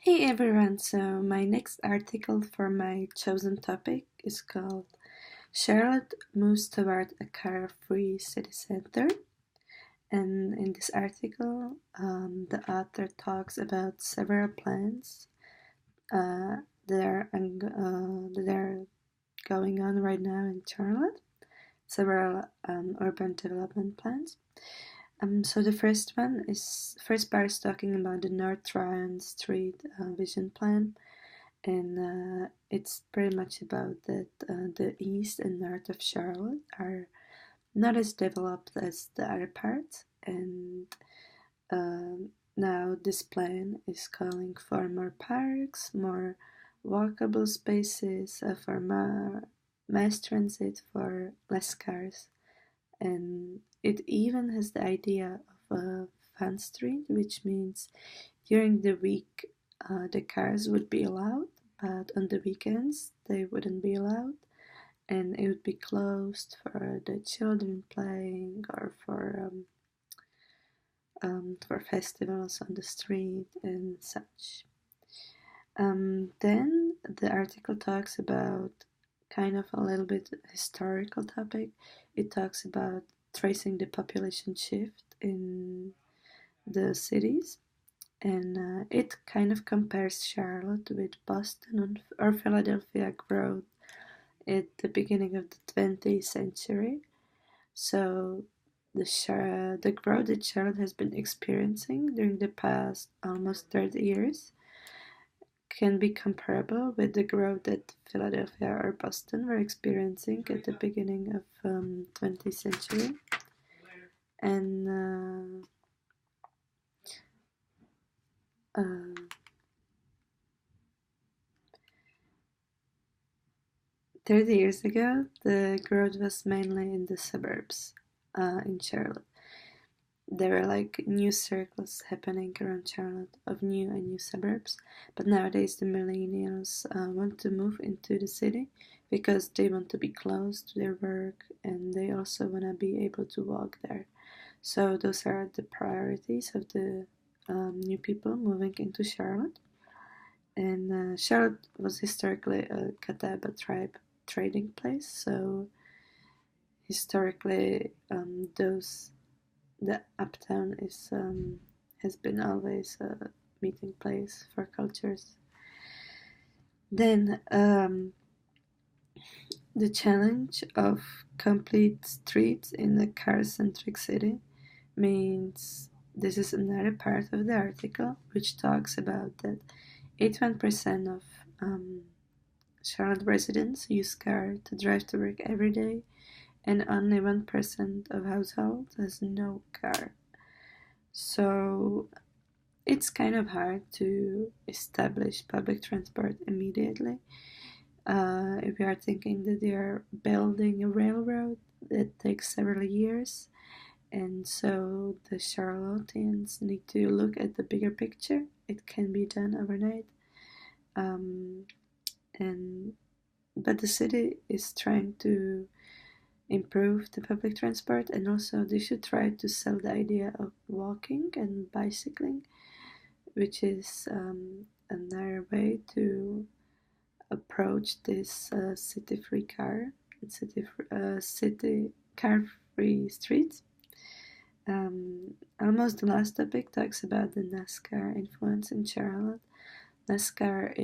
Hey everyone, so my next article for my chosen topic is called Charlotte Moves Toward a Car-Free City Center. And in this article, the author talks about several plans uh, that are going on right now in Charlotte, several urban development plans. So the first part is talking about the North Tryon Street vision plan, and it's pretty much about that the east and north of Charlotte are not as developed as the other parts, and now this plan is calling for more parks, more walkable spaces, for more mass transit, for less cars, and it even has the idea of a fun street, which means during the week the cars would be allowed, but on the weekends they wouldn't be allowed, and it would be closed for the children playing or for festivals on the street and such. Then the article talks about kind of a little bit historical topic. It talks about tracing the population shift in the cities, and it kind of compares Charlotte with Boston or Philadelphia growth at the beginning of the 20th century. So the growth that Charlotte has been experiencing during the past almost 30 years can be comparable with the growth that Philadelphia or Boston were experiencing at the beginning of 20th century. And 30 years ago, the growth was mainly in the suburbs in Charlotte. There were like new circles happening around Charlotte of new and new suburbs, but nowadays the millennials want to move into the city because they want to be close to their work and they also want to be able to walk there. So those are the priorities of the new people moving into Charlotte. And Charlotte was historically a Catawba tribe trading place, so historically those the uptown is has been always a meeting place for cultures. Then the challenge of complete streets in a car-centric city means this is another part of the article which talks about that 81% of Charlotte residents use car to drive to work every day, and only 1% of households has no car. So it's kind of hard to establish public transport immediately. If we are thinking that they are building a railroad, that takes several years, and so the Charlotteans need to look at the bigger picture. It can be done overnight, um, and but the city is trying to improve the public transport, and also they should try to sell the idea of walking and bicycling, which is another way to approach this city-free city car-free streets. Almost the last topic talks about the NASCAR influence in Charlotte. NASCAR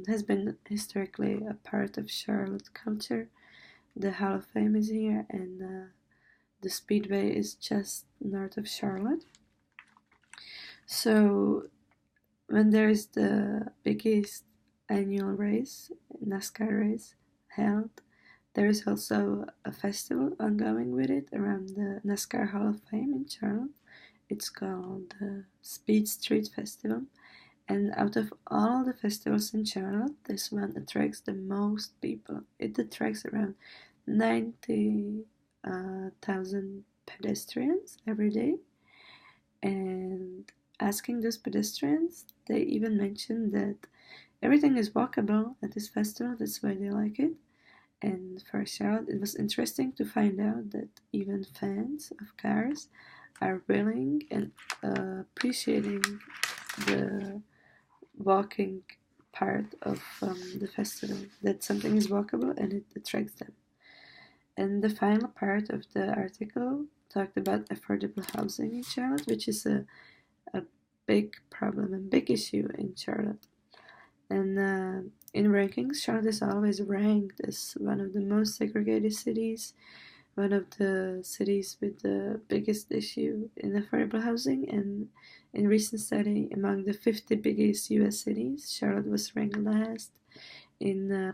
has been historically a part of Charlotte culture. The Hall of Fame is here, and the Speedway is just north of Charlotte. So when there is the biggest annual race, NASCAR race, held, there is also a festival ongoing with it around the NASCAR Hall of Fame in Charlotte. It's called the Speed Street Festival. And out of all the festivals in Charlotte, this one attracts the most people. It attracts around 90,000 pedestrians every day. And asking those pedestrians, they even mentioned that everything is walkable at this festival, that's why they like it. And for Charlotte, it was interesting to find out that even fans of cars are willing and appreciating the walking part of the festival, that something is walkable and it attracts them. And the final part of the article talked about affordable housing in Charlotte, which is a big problem and big issue in Charlotte. And in rankings, Charlotte is always ranked as one of the most segregated cities, one of the cities with the biggest issue in affordable housing. And in recent study, among the 50 biggest U.S. cities, Charlotte was ranked last in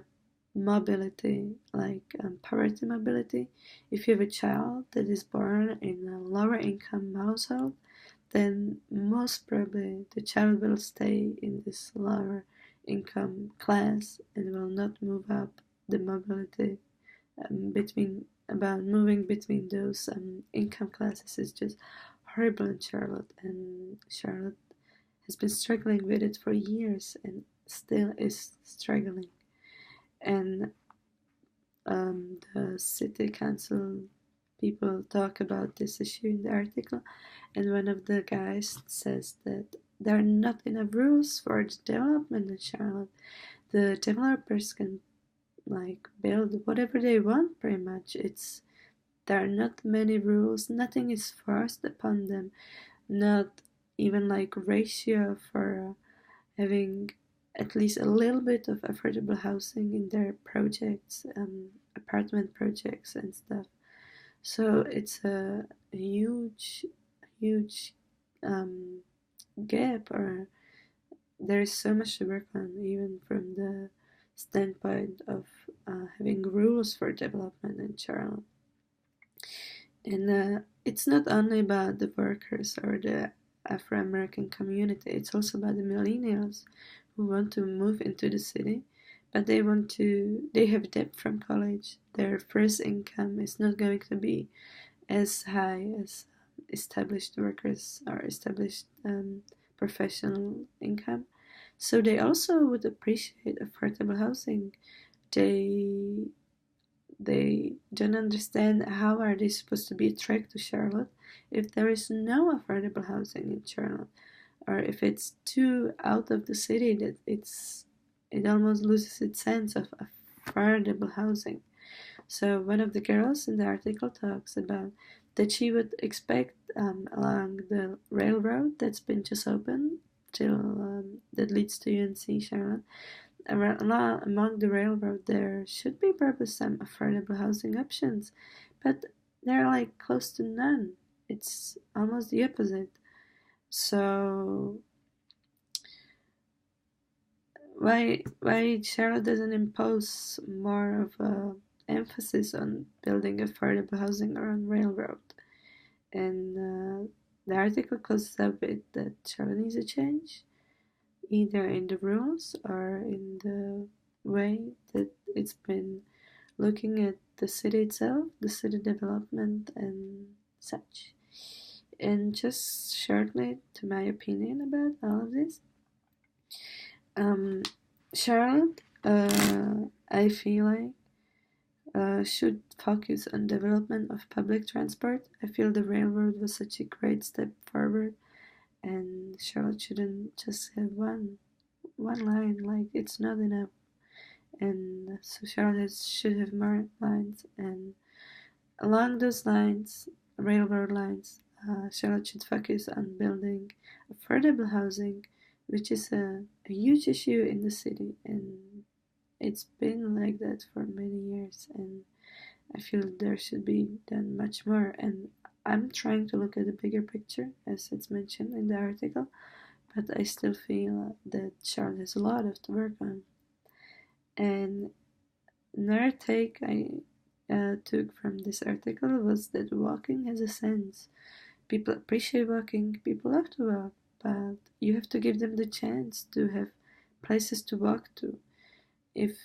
mobility, like poverty mobility. If you have a child that is born in a lower income household, then most probably the child will stay in this lower income class and will not move up the mobility between about moving between those income classes is just horrible in Charlotte, and Charlotte has been struggling with it for years and still is struggling. And the city council people talk about this issue in the article, and one of the guys says that there are not enough rules for the development in Charlotte. The developers can like build whatever they want pretty much. There are not many rules, nothing is forced upon them, not even like ratio for having at least a little bit of affordable housing in their projects, apartment projects and stuff. So it's a huge gap, or there is so much to work on, even from the standpoint of having rules for development in Charlotte. And it's not only about the workers or the Afro American community, it's also about the millennials who want to move into the city, but they have debt from college. Their first income is not going to be as high as established workers or established professional income. So they also would appreciate affordable housing. They they don't understand how are they supposed to be attracted to Charlotte if there is no affordable housing in Charlotte, or if it's too out of the city that it almost loses its sense of affordable housing. So one of the girls in the article talks about that she would expect along the railroad that's been just opened till that leads to UNC Charlotte. Among the railroad, there should be probably some affordable housing options, but they're like close to none. It's almost the opposite. So why Charlotte doesn't impose more of a emphasis on building affordable housing around railroad? And the article closes up with that Charlotte needs a change, either in the rules or in the way that it's been looking at the city itself, the city development, and such. And just shortly to my opinion about all of this, Charlotte, I feel like, should focus on development of public transport. I feel the railroad was such a great step forward, and Charlotte shouldn't just have one line. Like it's not enough, and so Charlotte should have more lines. And along those lines, railroad lines, Charlotte should focus on building affordable housing, which is a huge issue in the city, and it's been like that for many years, and I feel there should be done much more. And I'm trying to look at the bigger picture, as it's mentioned in the article, but I still feel that Charlotte has a lot of to work on. And another take I took from this article was that walking has a sense. People appreciate walking, people love to walk, but you have to give them the chance to have places to walk to. If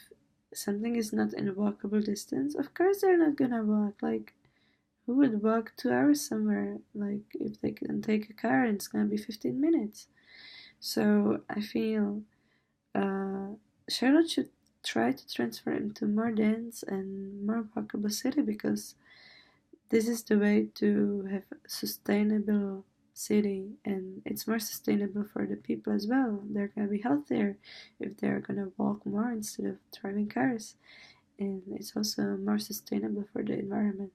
something is not in a walkable distance, of course they're not gonna walk. Like, who would walk 2 hours somewhere? Like, if they can take a car and it's gonna be 15 minutes. So I feel Charlotte should try to transfer into more dense and more walkable city, because this is the way to have sustainable city, and it's more sustainable for the people as well. They're gonna be healthier if they're gonna walk more instead of driving cars, and it's also more sustainable for the environment.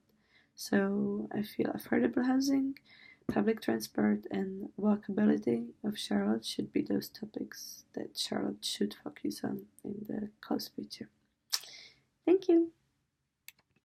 So I feel affordable housing, public transport, and walkability of Charlotte should be those topics that Charlotte should focus on in the close future. Thank you.